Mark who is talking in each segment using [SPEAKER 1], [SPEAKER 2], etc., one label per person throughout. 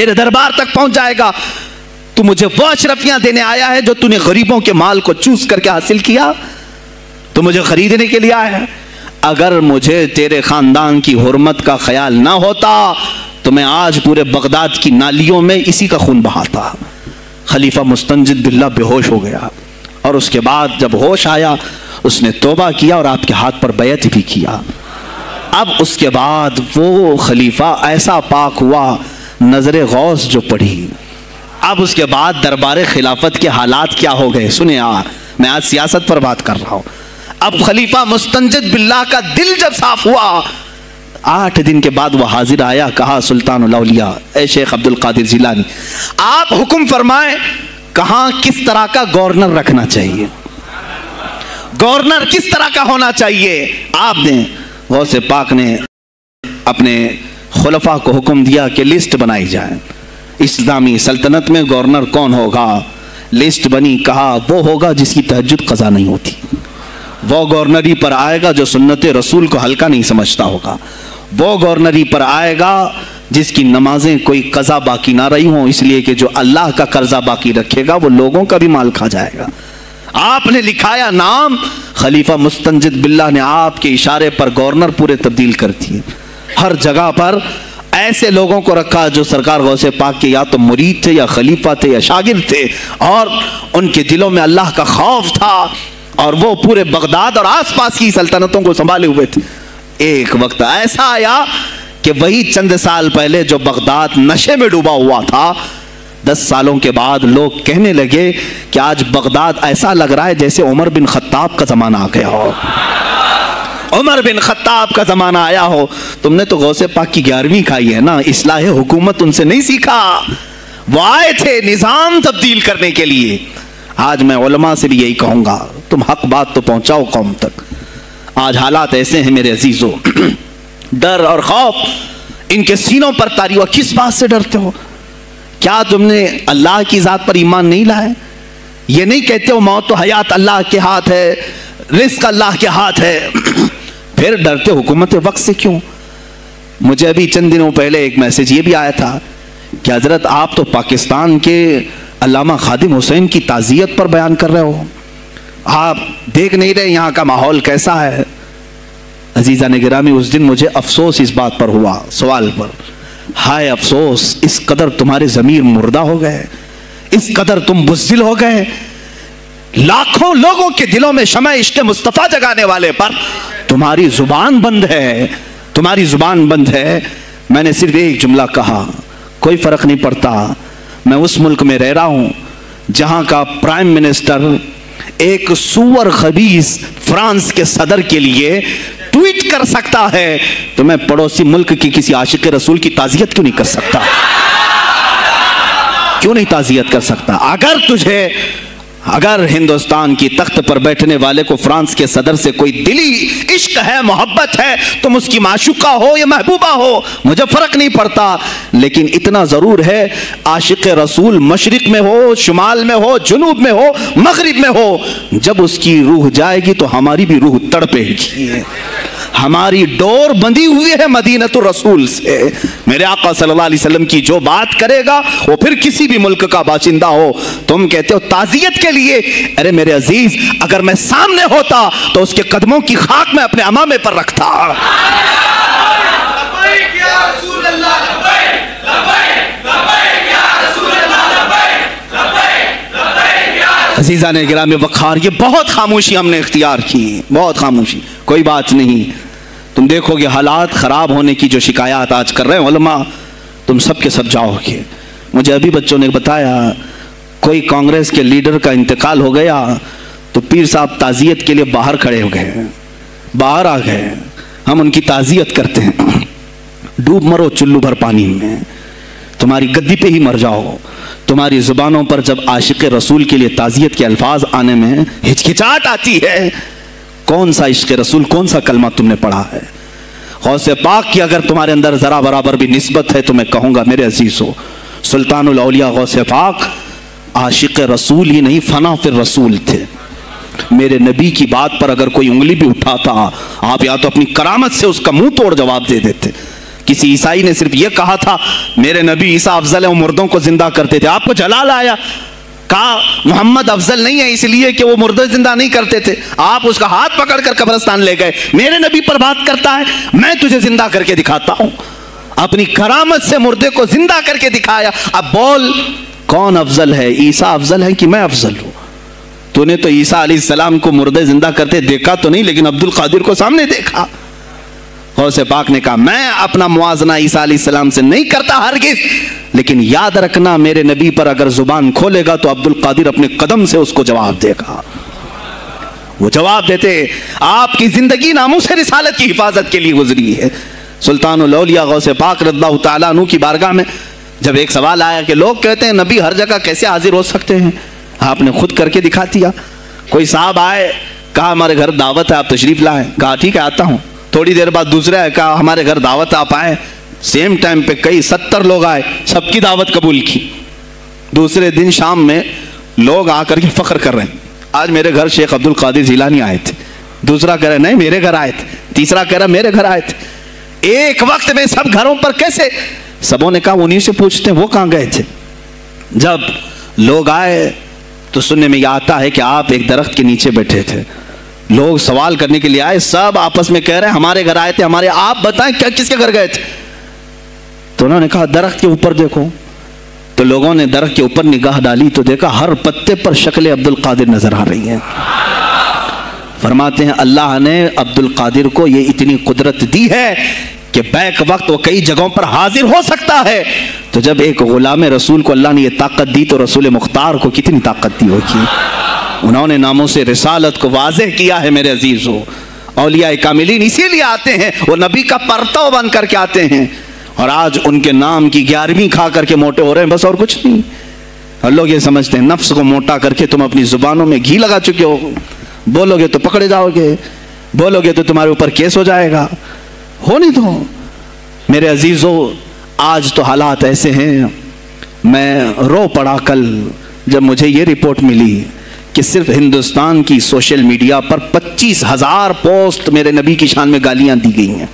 [SPEAKER 1] تیرے دربار تک پہنچ جائے گا. تو مجھے وہ اشرفیاں دینے آیا ہے جو تو نے غریبوں کے مال کو چوس کر کے حاصل کیا؟ تو مجھے خریدنے کے لیے آیا ہے؟ اگر مجھے تیرے خاندان کی حرمت کا خیال نہ ہوتا تو میں آج پورے بغداد کی نالیوں میں اسی کا خون بہاتا. خلیفہ مستنجد باللہ بے ہوش ہو گیا، اور اس کے بعد جب ہوش آیا اس نے توبہ کیا اور آپ کے ہاتھ پر بیعت بھی کیا. اب اس کے بعد وہ خلیفہ ایسا پاک ہوا، نظر غوث جو پڑھی. اب اس کے بعد دربار خلافت کے حالات کیا ہو گئے سنیں. میں آج سیاست پر بات کر رہا ہوں. اب خلیفہ مستنجد باللہ کا دل جب صاف ہوا، 8 دن کے بعد وہ حاضر آیا. کہا سلطان الاولیاء اے شیخ عبد القادر جیلانی، آپ حکم فرمائیں کہاں کس طرح کا گورنر رکھنا چاہیے، گورنر کس طرح کا ہونا چاہیے. آپ نے غوث پاک نے اپنے خلفاء کو حکم دیا کہ لسٹ بنائی جائے، اسلامی سلطنت میں گورنر کون ہوگا. لسٹ بنی. کہا وہ ہوگا جس کی تہجد قضا نہیں ہوتی، وہ گورنری پر آئے گا جو سنت رسول کو ہلکا نہیں سمجھتا ہوگا، وہ گورنری پر آئے گا جس کی نمازیں کوئی قضا باقی نہ رہی ہوں، اس لیے کہ جو اللہ کا قرضہ باقی رکھے گا وہ لوگوں کا بھی مال کھا جائے گا. آپ نے لکھایا نام، خلیفہ مستنجد باللہ نے آپ کے اشارے پر گورنر پورے تبدیل کر دیے. ہر جگہ پر ایسے لوگوں کو رکھا جو سرکار غوث پاک کے یا تو مرید تھے یا خلیفہ تھے یا شاگرد تھے، اور ان کے دلوں میں اللہ کا خوف تھا، اور وہ پورے بغداد اور آس پاس کی سلطنتوں کو سنبھالے ہوئے تھے. ایک وقت ایسا آیا کہ وہی چند سال پہلے جو بغداد نشے میں ڈوبا ہوا تھا، 10 سالوں کے بعد لوگ کہنے لگے کہ آج بغداد ایسا لگ رہا ہے جیسے عمر بن خطاب کا زمانہ آ گیا ہو، عمر بن خطاب کا زمانہ آیا ہو. تم نے تو غوث پاک کی 11ویں کھائی ہے نا، اصلاح حکومت ان سے نہیں سیکھا. وہ آئے تھے نظام تبدیل کرنے کے لیے. آج میں علماء سے بھی یہی کہوں گا، تم حق بات تو پہنچاؤ قوم تک. آج حالات ایسے ہیں میرے عزیزوں، ڈر اور خوف ان کے سینوں پر طاری ہوا. کس بات سے ڈرتے ہو؟ کیا تم نے اللہ کی ذات پر ایمان نہیں لائے؟ یہ نہیں کہتے ہو موت و حیات اللہ کے ہاتھ ہے، رزق اللہ کے ہاتھ ہے، پھر ڈرتے حکومت وقت سے کیوں؟ مجھے ابھی چند دنوں پہلے ایک میسج یہ بھی آیا تھا کہ حضرت آپ تو پاکستان کے علامہ خادم حسین کی تعزیت پر بیان کر رہے ہو، آپ دیکھ نہیں رہے یہاں کا ماحول کیسا ہے. عزیزان گرامی، اس دن مجھے افسوس اس بات پر ہوا، سوال پر، ہائے افسوس، اس قدر تمہارے ضمیر مردہ ہو گئے، اس قدر تم بزدل ہو گئے. لاکھوں لوگوں کے دلوں میں شمع عشق مصطفیٰ جگانے والے پر تمہاری زبان بند ہے، تمہاری زبان بند ہے. میں نے صرف ایک جملہ کہا، کوئی فرق نہیں پڑتا، میں اس ملک میں رہ رہا ہوں جہاں کا پرائم منسٹر ایک سور خبیث فرانس کے صدر کے لیے ٹویٹ کر سکتا ہے، تو میں پڑوسی ملک کی کسی عاشق رسول کی تعزیت کیوں نہیں کر سکتا؟ کیوں نہیں تعزیت کر سکتا؟ اگر ہندوستان کی تخت پر بیٹھنے والے کو فرانس کے صدر سے کوئی دلی عشق ہے، محبت ہے، تم اس کی معشوقہ ہو یا محبوبہ ہو، مجھے فرق نہیں پڑتا، لیکن اتنا ضرور ہے عاشق رسول مشرق میں ہو، شمال میں ہو، جنوب میں ہو، مغرب میں ہو، جب اس کی روح جائے گی تو ہماری بھی روح تڑپے گی. ہماری ڈور بندھی ہوئی ہے مدینۃ الرسول سے. میرے آقا صلی اللہ علیہ وسلم کی جو بات کرے گا وہ پھر کسی بھی ملک کا باشندہ ہو. تم کہتے ہو تعزیت کے لیے، ارے میرے عزیز، اگر میں سامنے ہوتا تو اس کے قدموں کی خاک میں اپنے امامے پر رکھتا. عزیزان گرامی وقار، یہ بہت خاموشی ہم نے اختیار کی، بہت خاموشی. کوئی بات نہیں، تم دیکھو گے حالات خراب ہونے کی جو شکایات آج کر رہے ہیں علماء، تم سب کے سب جاؤ گے. مجھے ابھی بچوں نے بتایا کوئی کانگریس کے لیڈر کا انتقال ہو گیا تو پیر صاحب تعزیت کے لیے باہر کھڑے ہو گئے، باہر آ گئے. ہم ان کی تعزیت کرتے ہیں. ڈوب مرو چلو بھر پانی میں، تمہاری گدی پہ ہی مر جاؤ. تمہاری زبانوں پر جب عاشق رسول کے لیے تعزیت کے الفاظ آنے میں ہچکچاہٹ آتی ہے، کون سا عشق رسول، کون سا کلمہ تم نے پڑھا ہے؟ غوث پاک کی اگر تمہارے اندر ذرا برابر بھی نسبت ہے تو میں کہوں گا میرے عزیزو، سلطان الاولیاء غوث پاک عاشق رسول ہی نہیں، فنا فی الرسول تھے. میرے نبی کی بات پر اگر کوئی انگلی بھی اٹھاتا، آپ یا تو اپنی کرامت سے اس کا منہ توڑ جواب دے دیتے کسی عیسائی نے صرف یہ کہا تھا میرے نبی عیسیٰ افضل ہے، وہ مردوں کو زندہ کرتے تھے، آپ کو جلال آیا، کہا محمد افضل نہیں ہے اس لیے کہ وہ مردے زندہ نہیں کرتے تھے، آپ اس کا ہاتھ پکڑ کر قبرستان لے گئے، میرے نبی پر بات کرتا ہے، میں تجھے زندہ کر کے دکھاتا ہوں، اپنی کرامت سے مردے کو زندہ کر کے دکھایا۔ اب بول کون افضل ہے، عیسیٰ افضل ہے کہ میں افضل ہوں؟ تو نے تو عیسیٰ علیہ السلام کو مردے زندہ کرتے دیکھا تو نہیں، لیکن عبد القادر کو سامنے دیکھا۔ غوث پاک نے کہا میں اپنا موازنہ عیسیٰ علیہ السلام سے نہیں کرتا ہرگز، لیکن یاد رکھنا میرے نبی پر اگر زبان کھولے گا تو عبد القادر اپنے قدم سے اس کو جواب دے گا۔ وہ جواب دیتے آپ کی زندگی ناموس رسالت کی حفاظت کے لیے گزری ہے۔ سلطان الاولیاء غوث پاک رضی اللہ تعالیٰ عنہ کی بارگاہ میں جب ایک سوال آیا کہ لوگ کہتے ہیں نبی ہر جگہ کیسے حاضر ہو سکتے ہیں، آپ نے خود کر کے دکھا دیا۔ کوئی صاحب آئے، کہا ہمارے گھر دعوت ہے آپ تشریف لائیں، کہا ٹھیک ہے آتا ہوں۔ تھوڑی دیر بعد دوسرا ہے، کہا ہمارے گھر دعوت آپ آئیں، سیم ٹائم پہ کئی 70 لوگ آئے، سب کی دعوت قبول کی۔ دوسرے دن شام میں لوگ آ کر کے فخر کر رہے ہیں آج میرے گھر شیخ عبد القادر جیلانی آئے تھے، دوسرا کہہ رہا نہیں میرے گھر آئے تھے، تیسرا کہہ رہا میرے گھر آئے تھے۔ ایک وقت میں سب گھروں پر کیسے؟ سبوں نے کہا انہیں سے پوچھتے ہیں وہ کہاں گئے تھے۔ جب لوگ آئے تو سننے میں یہ آتا ہے کہ آپ ایک درخت کے نیچے بیٹھے تھے، لوگ سوال کرنے کے لیے آئے، سب آپس میں کہہ رہے ہیں ہمارے گھر آئے تھے، ہمارے آپ بتائیں کیا کس کے گھر گئے تھے؟ تو انہوں نے کہا درخت کے اوپر دیکھو۔ تو لوگوں نے درخت کے اوپر نگاہ ڈالی تو دیکھا ہر پتے پر شکل عبد القادر نظر آ رہی ہے۔ فرماتے ہیں اللہ نے عبد القادر کو یہ اتنی قدرت دی ہے کہ بیک وقت وہ کئی جگہوں پر حاضر ہو سکتا ہے۔ تو جب ایک غلام رسول کو اللہ نے یہ طاقت دی تو رسول مختار کو کتنی طاقت دی ہوگی۔ انہوں نے ناموں سے رسالت کو واضح کیا ہے میرے عزیزو۔ اولیاء کاملین اسی لیے آتے ہیں، وہ نبی کا پرتو بن کر کے آتے ہیں، اور آج ان کے نام کی 11ویں کھا کر کے موٹے ہو رہے ہیں، بس اور کچھ نہیں۔ اور لوگ یہ سمجھتے ہیں نفس کو موٹا کر کے تم اپنی زبانوں میں گھی لگا چکے ہو، بولو گے تو پکڑے جاؤ گے، بولو گے تو تمہارے اوپر کیس ہو جائے گا، ہو نہیں تو۔ میرے عزیزو آج تو حالات ایسے ہیں، میں رو پڑا کل جب مجھے یہ رپورٹ ملی کہ صرف ہندوستان کی سوشل میڈیا پر 25,000 پوسٹ میرے نبی کی شان میں گالیاں دی گئی ہیں،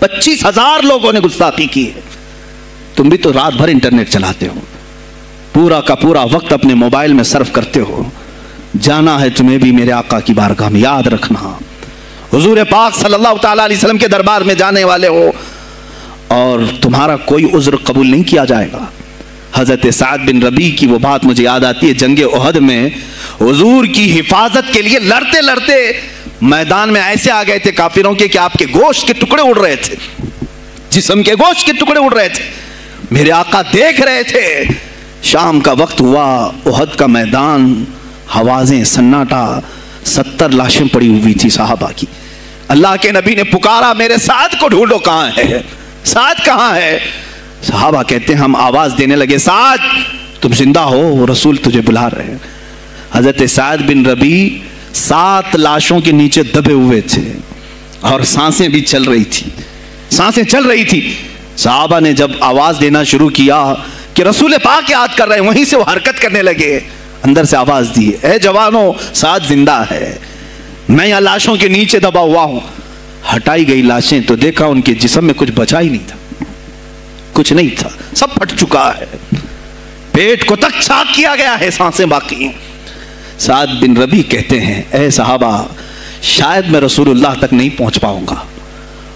[SPEAKER 1] 25,000 لوگوں نے گستاخی کی ہے۔ تم بھی تو رات بھر انٹرنیٹ چلاتے ہو، پورا کا پورا وقت اپنے موبائل میں صرف کرتے ہو، جانا ہے تمہیں بھی میرے آقا کی بارگاہ میں، یاد رکھنا حضور پاک صلی اللہ تعالیٰ علیہ وسلم کے دربار میں جانے والے ہو اور تمہارا کوئی عذر قبول نہیں کیا جائے گا۔ حضرت سعد بن ربیع کی وہ بات مجھے یاد آتی ہے، جنگ احد میں حضور کی حفاظت کے لیے لڑتے لڑتے میدان میں ایسے آ گئے تھے کافروں کے کہ آپ کے گوشت کے ٹکڑے اڑ رہے تھے، جسم کے گوشت کے ٹکڑے اڑ رہے تھے، میرے آقا دیکھ رہے تھے۔ شام کا وقت ہوا، احد کا میدان، ہوازیں، سناٹا، 70 لاشیں پڑی ہوئی تھی صحابہ کی۔ اللہ کے نبی نے پکارا میرے سعد کو ڈھونڈو، کہاں ہے سعد، کہاں ہے؟ صحابہ کہتے ہیں ہم آواز دینے لگے سعد تم زندہ ہو، رسول تجھے بلا رہے ہیں۔ حضرت سعد بن ربیع 7 لاشوں کے نیچے دبے ہوئے تھے اور سانسیں بھی چل رہی تھی، سانسیں چل رہی تھی۔ صحابہ نے جب آواز دینا شروع کیا کہ رسول پاک یاد کر رہے ہیں، وہیں سے وہ حرکت کرنے لگے، اندر سے آواز دی اے جوانوں سعد زندہ ہے، میں یہاں لاشوں کے نیچے دبا ہوا ہوں۔ ہٹائی گئی لاشیں تو دیکھا ان کے جسم میں کچھ بچا ہی نہیں تھا، کچھ نہیں تھا، سب پھٹ چکا ہے، پیٹ کو تک چاک کیا گیا ہے، سانسیں باقی ہیں۔ سعد بن ربیع کہتے ہیں اے صحابہ شاید میں رسول اللہ تک نہیں پہنچ پاؤں گا،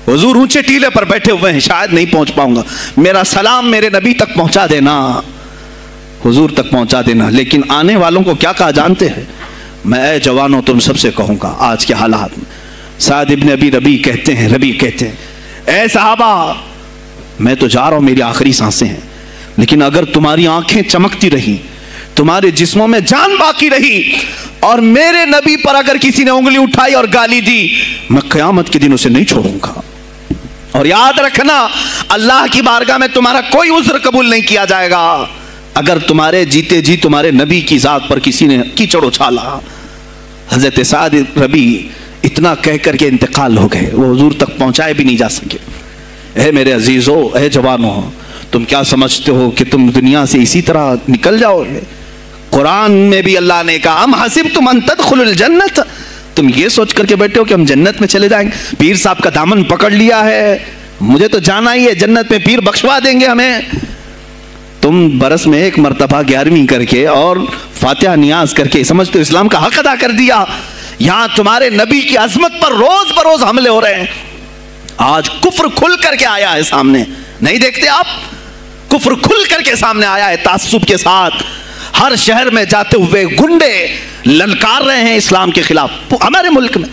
[SPEAKER 1] حضور اونچے ٹیلے پر بیٹھے ہوئے ہیں، شاید نہیں پہنچ پاؤں گا، میرا سلام میرے نبی تک پہنچا دینا، حضور تک پہنچا دینا۔ لیکن آنے والوں کو کیا کہا جانتے ہیں؟ میں اے جوانوں تم سب سے کہوں گا آج کے حالات میں۔ سعد ابن ابی ربیع کہتے ہیں اے صحابہ میں تو جا رہا ہوں، میری آخری سانسیں ہیں، لیکن اگر تمہاری آنکھیں چمکتی رہی، تمہارے جسموں میں جان باقی رہی، اور میرے نبی پر اگر کسی نے انگلی اٹھائی اور گالی دی، میں قیامت کے دن اسے نہیں چھوڑوں گا۔ اور یاد رکھنا اللہ کی بارگاہ میں تمہارا کوئی عذر قبول نہیں کیا جائے گا اگر تمہارے جیتے جی تمہارے نبی کی ذات پر کسی نے کیچڑ اچھالا۔ حضرت سعد ربیع اتنا کہہ کر کے انتقال ہو گئے، وہ حضور تک پہنچائے بھی نہیں جا سکے۔ اے میرے عزیزو، اے جوانوں، تم کیا سمجھتے ہو کہ تم دنیا سے اسی طرح نکل جاؤ گے؟ قرآن میں بھی اللہ نے کہا ام حسبتم ان تدخلوا الجنت، تم یہ سوچ کر کے بیٹھے ہو کہ ہم جنت میں چلے جائیں گے؟ پیر صاحب کا دامن پکڑ لیا ہے، مجھے تو جانا ہی ہے, جنت میں پیر بخشوا دیں گے ہمیں. تم برس میں ایک مرتبہ 11ویں کر کے اور فاتحہ نیاز کر کے سمجھتے اسلام کا حق ادا کر دیا. یہاں تمہارے نبی کی عظمت پر روز بروز حملے ہو رہے ہیں. آج کفر کھل کر کے آیا ہے سامنے, نہیں دیکھتے آپ؟ کفر کھل کر کے سامنے آیا ہے تعصب کے ساتھ. ہر شہر میں جاتے ہوئے گنڈے للکار رہے ہیں اسلام کے خلاف ہمارے ملک میں.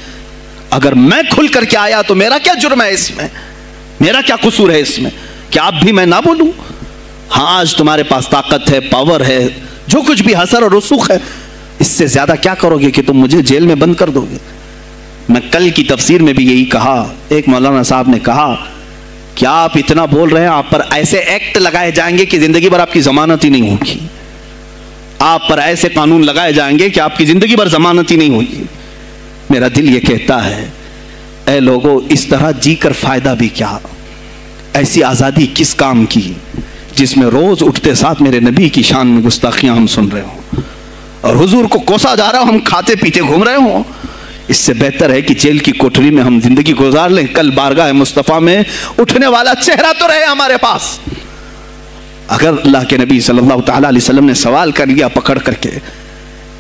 [SPEAKER 1] اگر میں کھل کر کے آیا تو میرا کیا جرم ہے اس میں, میرا کیا قصور ہے اس میں کہ اب بھی میں نہ بولوں؟ ہاں آج تمہارے پاس طاقت ہے, پاور ہے, جو کچھ بھی حسر اور رسوخ ہے, اس سے زیادہ کیا کرو گے کہ تم مجھے جیل میں بند کر دو گے؟ میں کل کی تفسیر میں بھی یہی کہا. ایک مولانا صاحب نے کہا کیا آپ اتنا بول رہے ہیں, آپ پر ایسے ایکٹ لگائے جائیں گے کہ زندگی بھر آپ کی ضمانت ہی نہیں ہوگی. آپ پر ایسے قانون لگائے جائیں گے کہ آپ کی زندگی بھر ضمانت ہی نہیں ہوگی. میرا دل یہ کہتا ہے اے لوگوں, اس طرح جی کر فائدہ بھی کیا؟ ایسی آزادی کس کام کی جس میں روز اٹھتے ساتھ میرے نبی کی شان میں گستاخیاں ہم سن رہے ہوں اور حضور کو کوسا جا رہا ہوں, ہم کھاتے پیتے گھوم رہے ہوں. اس سے بہتر ہے کہ جیل کی کوٹری میں ہم زندگی گزار لیں, کل بارگاہ مصطفیٰ میں اٹھنے والا چہرہ تو رہے ہمارے پاس. اگر اللہ کے نبی صلی اللہ تعالیٰ علیہ وسلم نے سوال کر لیا پکڑ کر کے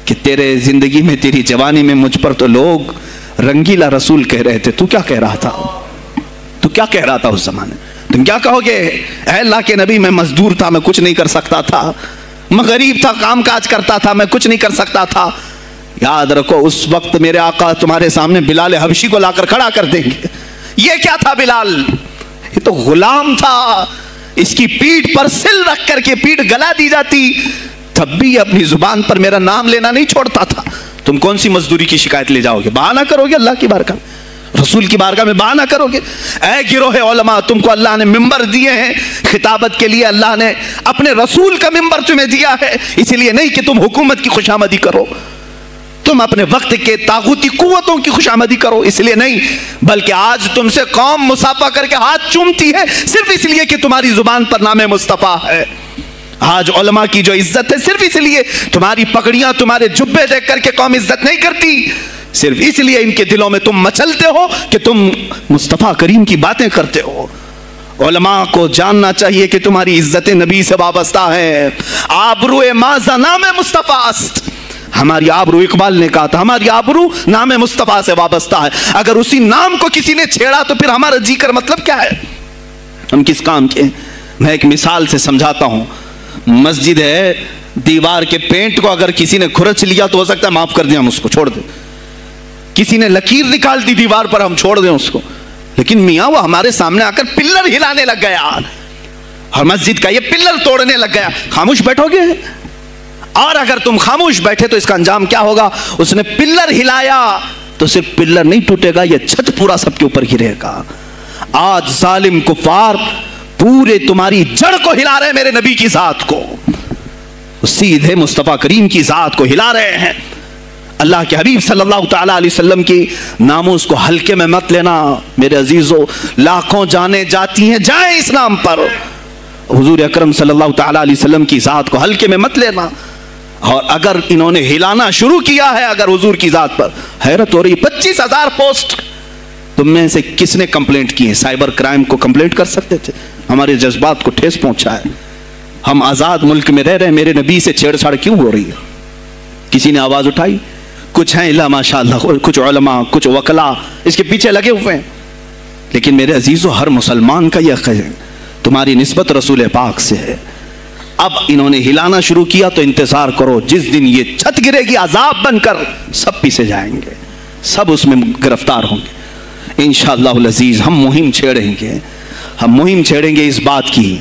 [SPEAKER 1] کہ تیرے زندگی میں, تیری جوانی میں مجھ پر تو لوگ رنگیلا رسول کہہ رہے تھے, تو کیا کہہ رہا تھا؟ تو کیا کہہ رہا تھا اس زمانے؟ تم کیا کہو گے؟ اے اللہ کے نبی, میں مزدور تھا, میں کچھ نہیں کر سکتا تھا, میں غریب تھا, کام کاج کرتا تھا, میں کچھ نہیں کر سکتا تھا. یاد رکھو اس وقت میرے آقا تمہارے سامنے بلال حبشی کو لا کر کھڑا کر دیں گے. یہ کیا تھا بلال؟ یہ تو غلام تھا, اس کی پیٹھ پر سل رکھ کر کے پیٹھ گلا دی جاتی, تب بھی اپنی زبان پر میرا نام لینا نہیں چھوڑتا تھا. تم کون سی مزدوری کی شکایت لے جاؤ گے؟ بہانہ کرو گے اللہ کی بارگاہ میں, رسول کی بارگاہ میں بہانہ کرو گے. اے گروہ علماء, تم کو اللہ نے ممبر دیے ہیں خطابت کے لیے, اللہ نے اپنے رسول کا ممبر تمہیں دیا ہے, اس لیے نہیں کہ تم حکومت کی خوشامدی کرو, تم اپنے وقت کے طاغوتی قوتوں کی خوشامدی کرو, اس لیے نہیں, بلکہ آج تم سے قوم مصافحہ کر کے ہاتھ چومتی ہے صرف اس لیے کہ تمہاری زبان پر نام مصطفیٰ ہے. آج علماء کی جو عزت ہے صرف اس لیے, تمہاری پگڑیاں, تمہارے جبے دیکھ کر کے قوم عزت نہیں کرتی, صرف اس لیے ان کے دلوں میں تم مچلتے ہو کہ تم مصطفیٰ کریم کی باتیں کرتے ہو. علماء کو جاننا چاہیے کہ تمہاری عزت نبی سے وابستہ ہے. آبرو ماذا نام مصطفیٰ است, ہماری آبرو, اقبال نے کہا تھا ہماری آبرو نام مصطفیٰ سے وابستہ ہے. اگر اسی نام کو کسی نے چھیڑا تو پھر ہمارا جی کر مطلب کیا ہے؟ ہم کس کام کے؟ میں ایک مثال سے سمجھاتا ہوں. مسجد ہے, دیوار کے پینٹ کو اگر کسی نے کھرچ لیا تو ہو سکتا ہے معاف کر دیں, ہم اس کو چھوڑ دیں. کسی نے لکیر نکال دی دیوار پر, ہم چھوڑ دیں اس کو. لیکن میاں وہ ہمارے سامنے آ کر پلر ہلانے لگ گیا اور مسجد کا یہ پلر توڑنے لگ گیا, خاموش بیٹھو گے؟ اور اگر تم خاموش بیٹھے تو اس کا انجام کیا ہوگا؟ اس نے پلر ہلایا تو صرف پلر نہیں ٹوٹے گا, یہ چھت پورا سب کے اوپر گرے گا. آج ظالم کفار پورے تمہاری جڑ کو ہلا رہے ہیں, میرے نبی کی ذات کو, سیدھے مصطفیٰ کریم کی ذات کو ہلا رہے ہیں. اللہ کے حبیب صلی اللہ تعالیٰ علیہ وسلم کی ناموس کو ہلکے میں مت لینا میرے عزیزو. لاکھوں جانیں جاتی ہیں, جائیں اس نام پر. حضور اکرم صلی اللہ تعالیٰ علیہ وسلم کی ذات کو ہلکے میں مت لینا. اور اگر انہوں نے ہلانا شروع کیا ہے اگر حضور کی ذات پر, حیرت ہو رہی, 25,000 پوسٹ تم میں سے کس نے کمپلینٹ کی ہے؟ سائبر کرائم کو کمپلینٹ کر سکتے تھے. ہمارے جذبات کو ٹھیس پہنچا ہے. ہم آزاد ملک میں رہ رہے ہیں, میرے نبی سے چھیڑ چھاڑ کیوں ہو رہی ہے؟ کسی نے آواز اٹھائی؟ کچھ ہیں اللہ ماشاءاللہ, کچھ علماء, کچھ وکلا اس کے پیچھے لگے ہوئے ہیں. لیکن میرے عزیزو, ہر مسلمان کا یہ حق ہے, تمہاری نسبت رسول پاک سے ہے. اب انہوں نے ہلانا شروع کیا تو انتظار کرو, جس دن یہ چھت گرے گی عذاب بن کر سب پیچھے جائیں گے, سب اس میں گرفتار ہوں گے انشاءاللہ العزیز. ہم مہم چھیڑیں گے, ہم مہم چھیڑیں گے اس بات کی.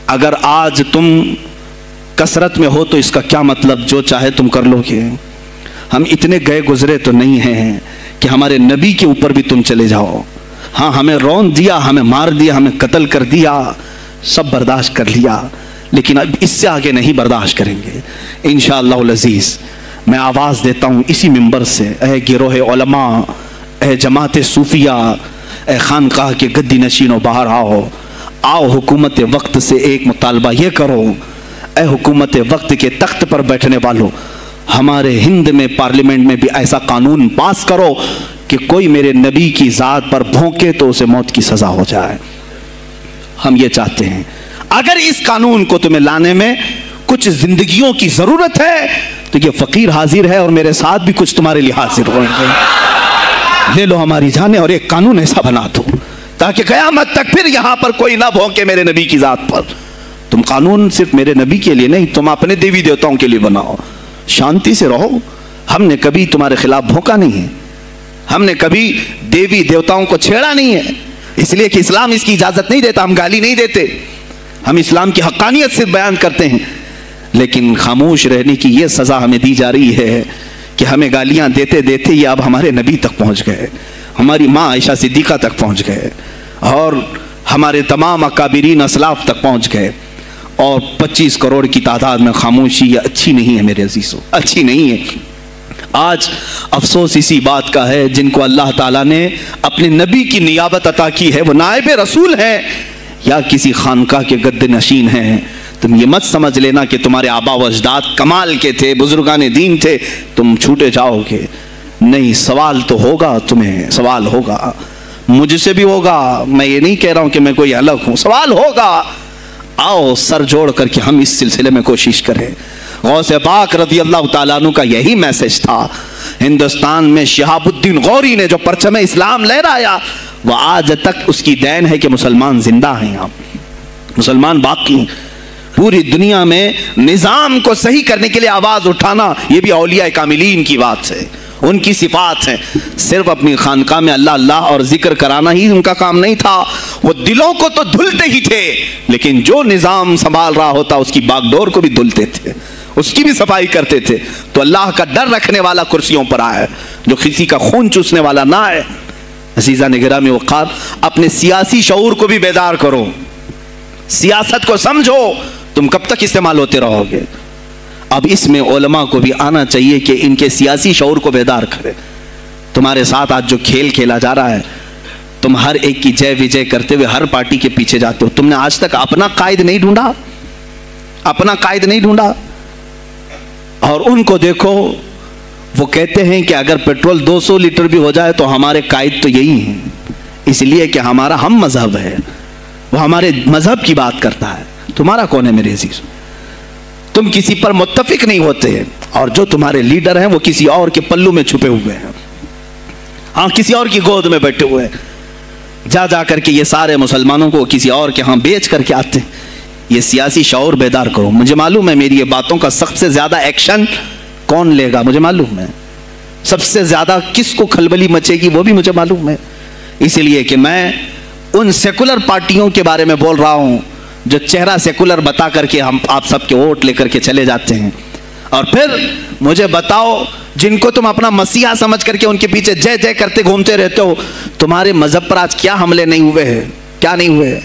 [SPEAKER 1] اگر آج تم کثرت میں ہو تو اس کا کیا مطلب جو چاہے تم کر لو گے؟ ہم اتنے گئے گزرے تو نہیں ہیں کہ ہمارے نبی کے اوپر بھی تم چلے جاؤ. ہاں ہمیں رون دیا, ہمیں مار دیا, ہمیں قتل کر دیا, سب برداشت کر لیا, لیکن اب اس سے آگے نہیں برداشت کریں گے انشاءاللہ العزیز. میں آواز دیتا ہوں اسی منبر سے, اے گروہ علماء, اے جماعت صوفیہ, اے خانقاہ کے گدی نشینوں, باہر آؤ. آؤ حکومت وقت سے ایک مطالبہ یہ کرو, اے حکومت وقت کے تخت پر بیٹھنے والوں, ہمارے ہند میں پارلیمنٹ میں بھی ایسا قانون پاس کرو کہ کوئی میرے نبی کی ذات پر بھونکے تو اسے موت کی سزا ہو جائے. ہم یہ چاہتے ہیں اگر اس قانون کو تمہیں لانے میں کچھ زندگیوں کی ضرورت ہے تو یہ فقیر حاضر ہے اور میرے ساتھ بھی کچھ تمہارے لیے حاضر ہوں گے. لے لو ہماری جانیں اور ایک قانون ایسا بنا دو تاکہ قیامت تک پھر یہاں پر کوئی نہ بھونکے میرے نبی کی ذات پر. تم قانون صرف میرے نبی کے لیے نہیں، تم اپنے دیوی دیوتاؤں کے لیے بناؤ. شانتی سے رہو. ہم نے کبھی تمہارے خلاف بھونکا نہیں ہے، ہم نے کبھی دیوی دیوتاؤں کو چھیڑا نہیں ہے، اس لیے کہ اسلام اس کی اجازت نہیں دیتا. ہم گالی نہیں دیتے، ہم اسلام کی حقانیت سے بیان کرتے ہیں، لیکن خاموش رہنے کی یہ سزا ہمیں دی جا رہی ہے کہ ہمیں گالیاں دیتے دیتے یہ اب ہمارے نبی تک پہنچ گئے، ہماری ماں عائشہ صدیقہ تک پہنچ گئے اور ہمارے تمام اکابرین اسلاف تک پہنچ گئے. اور 25 کروڑ کی تعداد میں خاموشی یہ اچھی نہیں ہے میرے عزیزوں، اچھی نہیں ہے. آج افسوس اسی بات کا ہے جن کو اللہ تعالیٰ نے اپنے نبی کی نیابت عطا کی ہے، وہ نائب رسول ہیں یا کسی خانقاہ کے گد نشین ہیں. تم یہ مت سمجھ لینا کہ تمہارے آبا و اجداد کمال کے تھے، بزرگان دین تھے، تم چھوٹے جاؤ گے. نہیں، سوال تو ہوگا، تمہیں سوال ہوگا، مجھ سے بھی ہوگا. میں یہ نہیں کہہ رہا ہوں کہ میں کوئی الگ ہوں، سوال ہوگا. آؤ سر جوڑ کر کے ہم اس سلسلے میں کوشش کریں. غوث پاک رضی اللہ تعالیٰ عنہ کا یہی میسج تھا. ہندوستان میں شہاب الدین غوری نے جو پرچم اسلام لہرایا وہ آج تک اس کی دین ہے کہ مسلمان زندہ ہیں، یہاں مسلمان باقی ہیں. پوری دنیا میں نظام کو صحیح کرنے کے لیے آواز اٹھانا یہ بھی اولیاء کاملین کی بات ہے، ان کی صفات ہیں. صرف اپنی خانقاہ میں اللہ اللہ اور ذکر کرانا ہی ان کا کام نہیں تھا، وہ دلوں کو تو دھلتے ہی تھے، لیکن جو نظام سنبھال رہا ہوتا اس کی باغ ڈور کو بھی دھلتے تھے، اس کی بھی صفائی کرتے تھے. تو اللہ کا ڈر رکھنے والا کرسیوں پر آئے، جو کسی کا خون چوسنے والا نہ آئے. عزیزان گرامی وقار، اپنے سیاسی شعور کو بھی بیدار کرو، سیاست کو سمجھو. تم کب تک استعمال ہوتے رہو گے؟ اب اس میں علماء کو بھی آنا چاہیے کہ ان کے سیاسی شعور کو بیدار کرے. تمہارے ساتھ آج جو کھیل کھیلا جا رہا ہے، تم ہر ایک کی جے وجے کرتے ہوئے ہر پارٹی کے پیچھے جاتے ہو. تم نے آج تک اپنا قائد نہیں ڈھونڈا، اپنا قائد نہیں ڈھونڈا. اور ان کو دیکھو، وہ کہتے ہیں کہ اگر پیٹرول 200 لیٹر بھی ہو جائے تو ہمارے قائد تو یہی ہیں، اس لیے کہ ہمارا ہم مذہب ہے، وہ ہمارے مذہب کی بات کرتا ہے. تمہارا کون ہے میرے عزیز؟ تم کسی پر متفق نہیں ہوتے، اور جو تمہارے لیڈر ہیں وہ کسی اور کے پلو میں چھپے ہوئے ہیں، ہاں کسی اور کی گود میں بیٹھے ہوئے ہیں. جا جا کر کے یہ سارے مسلمانوں کو کسی اور کے ہاں بیچ کر کے آتے ہیں. یہ سیاسی شعور بیدار کرو. مجھے معلوم ہے میری یہ باتوں کا سب سے زیادہ ایکشن کون لے گا، مجھے معلوم ہے. سب سے زیادہ کس کو کھلبلی مچے گی وہ بھی مجھے معلوم ہے. اسی لیے کہ میں ان سیکولر پارٹیوں کے بارے میں بول رہا ہوں جو چہرہ سیکولر بتا کر کے ہم آپ سب کے ووٹ لے کر کے چلے جاتے ہیں، اور پھر مجھے بتاؤ جن کو تم اپنا مسیحا سمجھ کر کے ان کے پیچھے جے جے کرتے گھومتے رہتے ہو، تمہارے مذہب پر آج کیا حملے نہیں ہوئے ہیں؟ کیا نہیں ہوئے؟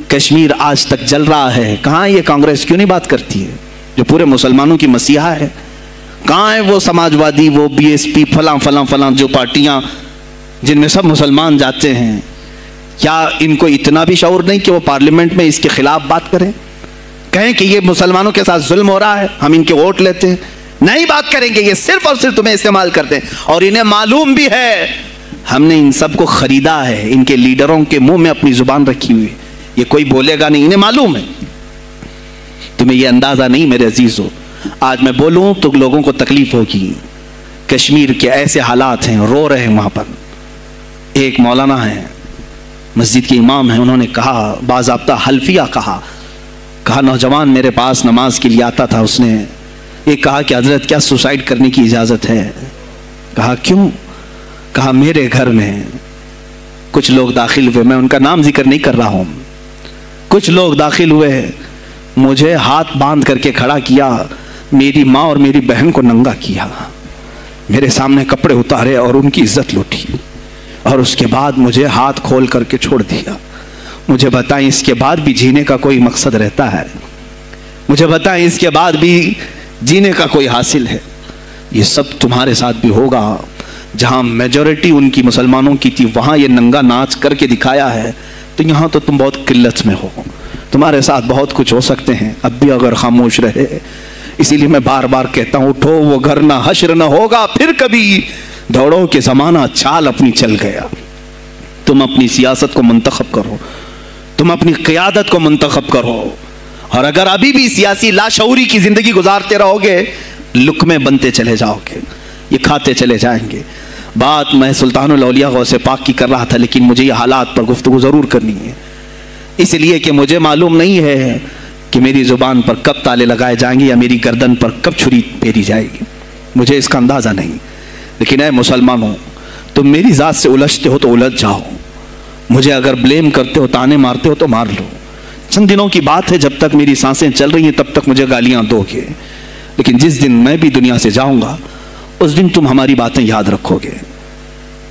[SPEAKER 1] کشمیر آج تک جل رہا ہے. کہاں یہ کانگریس کیوں نہیں بات کرتی ہے جو پورے مسلمانوں کی مسیحا ہے؟ کہاں ہے وہ سماجوادی، وہ بی ایس پی، فلاں فلاں فلاں جو پارٹیاں جن میں سب مسلمان جاتے ہیں؟ کیا ان کو اتنا بھی شعور نہیں کہ وہ پارلیمنٹ میں اس کے خلاف بات کریں، کہیں کہ یہ مسلمانوں کے ساتھ ظلم ہو رہا ہے، ہم ان کے ووٹ لیتے ہیں؟ نہیں بات کریں گے. یہ صرف اور صرف تمہیں استعمال کرتے ہیں، اور انہیں معلوم بھی ہے ہم نے ان سب کو خریدا ہے. ان کے لیڈروں کے منہ میں اپنی زبان رکھی ہوئی، یہ کوئی بولے گا نہیں، انہیں معلوم ہے. تمہیں یہ اندازہ نہیں میرے عزیزو. آج میں بولوں تو لوگوں کو تکلیف ہوگی. کشمیر کے ایسے حالات ہیں، رو رہے ہیں وہاں پر. ایک مولانا ہے، مسجد کے امام ہیں، انہوں نے کہا، باضابطہ حلفیہ کہا نوجوان میرے پاس نماز کے لیے آتا تھا، اس نے یہ کہا کہ حضرت کیا سوسائڈ کرنے کی اجازت ہے؟ کہا کیوں؟ کہا میرے گھر میں کچھ لوگ داخل ہوئے، میں ان کا نام ذکر نہیں کر رہا ہوں، کچھ لوگ داخل ہوئے، مجھے ہاتھ باندھ کر کے کھڑا کیا، میری ماں اور میری بہن کو ننگا کیا، میرے سامنے کپڑے اتارے اور ان کی عزت لوٹی، اور اس کے بعد مجھے ہاتھ کھول کر کے چھوڑ دیا. مجھے بتائیں اس کے بعد بھی جینے کا کوئی مقصد رہتا ہے؟ مجھے بتائیں اس کے بعد بھی جینے کا کوئی حاصل ہے؟ یہ سب تمہارے ساتھ بھی ہوگا. جہاں میجورٹی ان کی مسلمانوں کی تھی وہاں یہ ننگا ناچ کر کے دکھایا ہے، تو یہاں تو تم بہت قلت میں ہو، تمہارے ساتھ بہت کچھ ہو سکتے ہیں. اب بھی اگر خاموش رہے، اسی لیے میں بار بار کہتا ہوں اٹھو، وہ گھر نہ حشر نہ ہوگا پھر کبھی، دوڑو کہ زمانہ چال اپنی چل گیا. تم اپنی سیاست کو منتخب کرو، تم اپنی قیادت کو منتخب کرو، اور اگر ابھی بھی سیاسی لاشعوری کی زندگی گزارتے رہو گے لقمے بنتے چلے جاؤ گے، یہ کھاتے چلے جائیں گے۔ بات میں سلطان الاولیاء غوث پاک کی کر رہا تھا، لیکن مجھے یہ حالات پر گفتگو ضرور کرنی ہے، اس لیے کہ مجھے معلوم نہیں ہے کہ میری زبان پر کب تالے لگائے جائیں گے یا میری گردن پر کب چھری پھیری جائے گی، مجھے اس کا اندازہ نہیں۔ لیکن اے مسلمانوں، تم میری ذات سے الجھتے ہو تو الجھ جاؤ، مجھے اگر بلیم کرتے ہو، تانے مارتے ہو تو مار لو، چند دنوں کی بات ہے، جب تک میری سانسیں چل رہی ہیں تب تک مجھے گالیاں دو گے، لیکن جس دن میں بھی دنیا سے جاؤں گا اس دن تم ہماری باتیں یاد رکھو گے،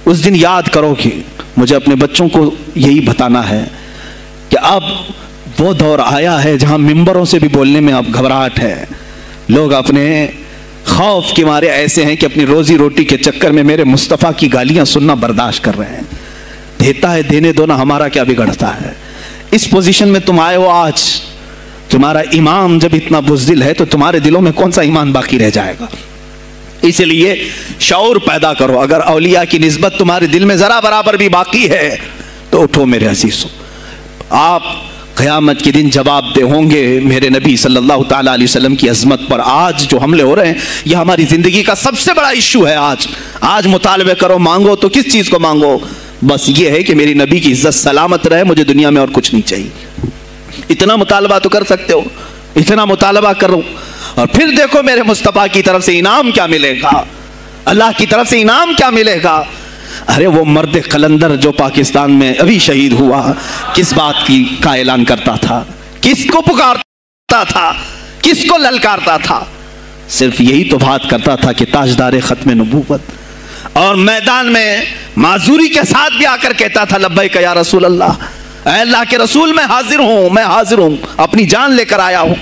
[SPEAKER 1] اس دن یاد کرو گے۔ مجھے اپنے بچوں کو یہی بتانا ہے کہ اب وہ دور آیا ہے جہاں ممبروں سے بھی بولنے میں اب گھبراہٹ ہے، لوگ اپنے خوف کے مارے ایسے ہیں کہ اپنی روزی روٹی کے چکر میں میرے مصطفیٰ کی گالیاں سننا برداشت کر رہے ہیں۔ دیتا ہے دینے دو نا، ہمارا کیا بگڑتا ہے؟ اس پوزیشن میں تم آئے ہو آج، تمہارا امام جب اتنا بزدل ہے تو تمہارے دلوں میں کون سا ایمان باقی رہ جائے گا؟ اس لیے شعور پیدا کرو، اگر اولیاء کی نسبت تمہارے دل میں ذرا برابر بھی باقی ہے تو اٹھو میرے عزیزو، آپ قیامت کے دن جواب دہ ہوں گے میرے نبی صلی اللہ تعالیٰ علیہ وسلم کی عظمت پر۔ آج جو حملے ہو رہے ہیں یہ ہماری زندگی کا سب سے بڑا ایشو ہے۔ آج مطالبے کرو، مانگو تو کس چیز کو مانگو؟ بس یہ ہے کہ میری نبی کی عزت سلامت رہے، مجھے دنیا میں اور کچھ نہیں چاہیے۔ اتنا مطالبہ تو کر سکتے ہو، اتنا مطالبہ کرو، اور پھر دیکھو میرے مصطفیٰ کی طرف سے انعام کیا ملے گا، اللہ کی طرف سے انعام کیا ملے گا۔ ارے وہ مرد قلندر جو پاکستان میں ابھی شہید ہوا، کس بات کا اعلان کرتا تھا؟ کس کو پکارتا تھا؟ کس کو للکارتا تھا؟ صرف یہی تو بات کرتا تھا کہ تاجدار ختم نبوت، اور میدان میں معذوری کے ساتھ بھی آ کر کہتا تھا لبیک یا رسول اللہ، اے اللہ کے رسول میں حاضر ہوں، اپنی جان لے کر آیا ہوں۔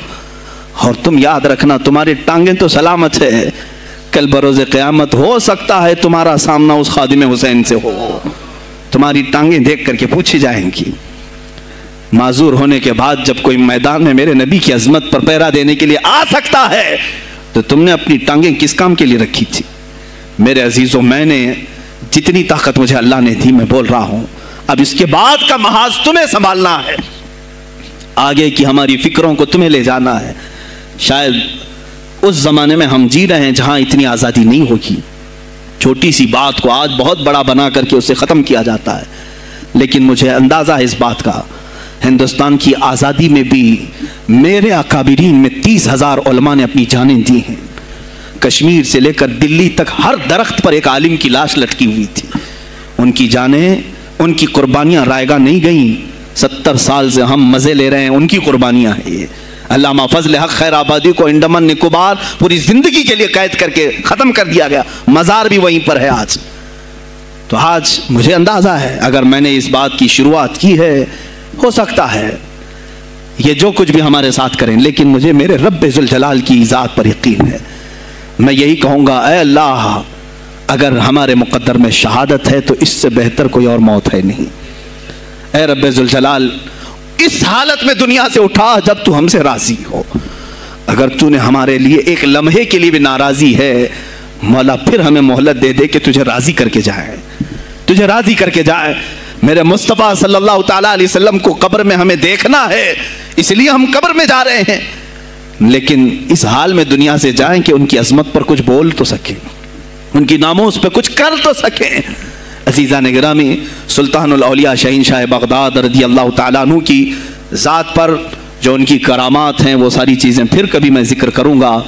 [SPEAKER 1] اور تم یاد رکھنا، تمہاری ٹانگیں تو سلامت ہے، کل بروز قیامت ہو سکتا ہے تمہارا سامنا اس خادم حسین سے ہو، تمہاری ٹانگیں دیکھ کر کے پوچھی جائیں گی۔ معذور ہونے کے بعد جب کوئی میدان میں میرے نبی کی عظمت پر پہرا دینے کے لیے آ سکتا ہے تو تم نے اپنی ٹانگیں کس کام کے لیے رکھی تھی؟ میرے عزیزوں، میں نے جتنی طاقت مجھے اللہ نے دی میں بول رہا ہوں، اب اس کے بعد کا محاذ تمہیں سنبھالنا ہے، آگے کی ہماری فکروں کو تمہیں لے جانا ہے۔ شاید اس زمانے میں ہم جی رہے ہیں جہاں اتنی آزادی نہیں ہوگی، چھوٹی سی بات کو آج بہت بڑا بنا کر کے اسے ختم کیا جاتا ہے، لیکن مجھے اندازہ ہے اس بات کا، ہندوستان کی آزادی میں بھی میرے اکابرین میں 30,000 علماء نے اپنی جانیں دی ہیں۔ کشمیر سے لے کر دلی تک ہر درخت پر ایک عالم کی لاش لٹکی ہوئی تھی، ان کی جانیں، ان کی قربانیاں رائگاں نہیں گئیں۔ 70 سال سے ہم مزے لے رہے ہیں، ان کی قربانیاں ہیں یہ۔ علامہ فضل حق خیر آبادی کو انڈمان نکوبار پوری زندگی کے لیے قید کر کے ختم کر دیا گیا، مزار بھی وہیں پر ہے آج۔ تو آج مجھے اندازہ ہے اگر میں نے اس بات کی شروعات کی ہے، ہو سکتا ہے یہ جو کچھ بھی ہمارے ساتھ کریں، لیکن مجھے میرے رب ذوالجلال کی ذات پر یقین ہے۔ میں یہی کہوں گا، اے اللہ، اگر ہمارے مقدر میں شہادت ہے تو اس سے بہتر کوئی اور موت ہے نہیں۔ اے رب ذوالجلال، اس حالت میں دنیا سے اٹھا جب تو ہم سے راضی ہو۔ اگر تو نے ہمارے لیے ایک لمحے کے لیے بھی ناراضی ہے، مولا پھر ہمیں مہلت دے دے کہ تجھے راضی کر کے جائے، تجھے راضی کر کے جائے۔ میرے مصطفیٰ صلی اللہ تعالیٰ علیہ وسلم کو قبر میں ہمیں دیکھنا ہے، اس لیے ہم قبر میں جا رہے ہیں، لیکن اس حال میں دنیا سے جائیں کہ ان کی عظمت پر کچھ بول تو سکیں، ان کی ناموس پہ کچھ کر تو سکیں۔ عزیزان گرامی، سلطان الاولیاء شہنشاہ بغداد رضی اللہ تعالیٰ عنہ کی ذات پر جو ان کی کرامات ہیں وہ ساری چیزیں پھر کبھی میں ذکر کروں گا۔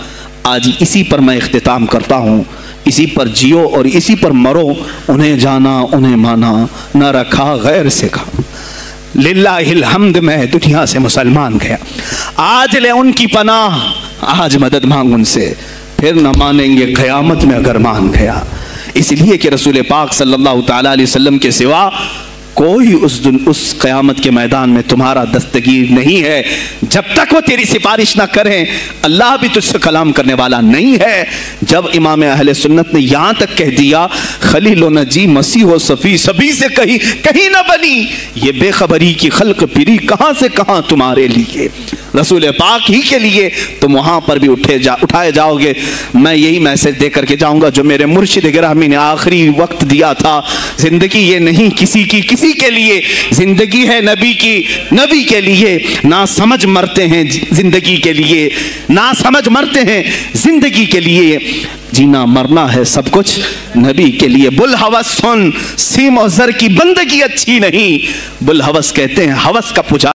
[SPEAKER 1] آج اسی پر میں اختتام کرتا ہوں، اسی پر جیو اور اسی پر مرو۔ انہیں جانا انہیں مانا، نہ رکھا غیر سے کھا، للہ الحمد میں دنیا سے مسلمان گیا۔ آج لے ان کی پناہ، آج مدد مانگ ان سے، پھر نہ مانیں گے قیامت میں اگر مان گیا۔ اس لیے کہ رسول پاک صلی اللہ تعالیٰ علیہ وسلم کے سوا کوئی اس قیامت کے میدان میں تمہارا دستگیر نہیں ہے۔ جب تک وہ تیری سفارش نہ کریں، اللہ بھی تجھ سے کلام کرنے والا نہیں ہے۔ جب امام اہل سنت نے یہاں تک کہہ دیا خلیل و نجی مسیح و صفی سبھی سے کہیں نہ بنی، یہ بے خبری کی خلق پھری کہاں سے کہاں تمہارے لیے، رسول پاک ہی کے لیے تم وہاں پر بھی اٹھائے جاؤ گے۔ میں یہی میسج دے کر کے جاؤں گا جو میرے مرشد گرامی نے آخری وقت دیا تھا، زندگی یہ نہیں کسی کی اسی کے لیے زندگی ہے نبی کی، نبی کے لیے نا سمجھ مرتے ہیں زندگی کے لیے، نا سمجھ مرتے ہیں زندگی کے لیے، جینا مرنا ہے سب کچھ نبی کے لیے۔ بلحوث سن، سیم و زر کی بندگی اچھی نہیں، بلحوث کہتے ہیں ہوس کا پجارا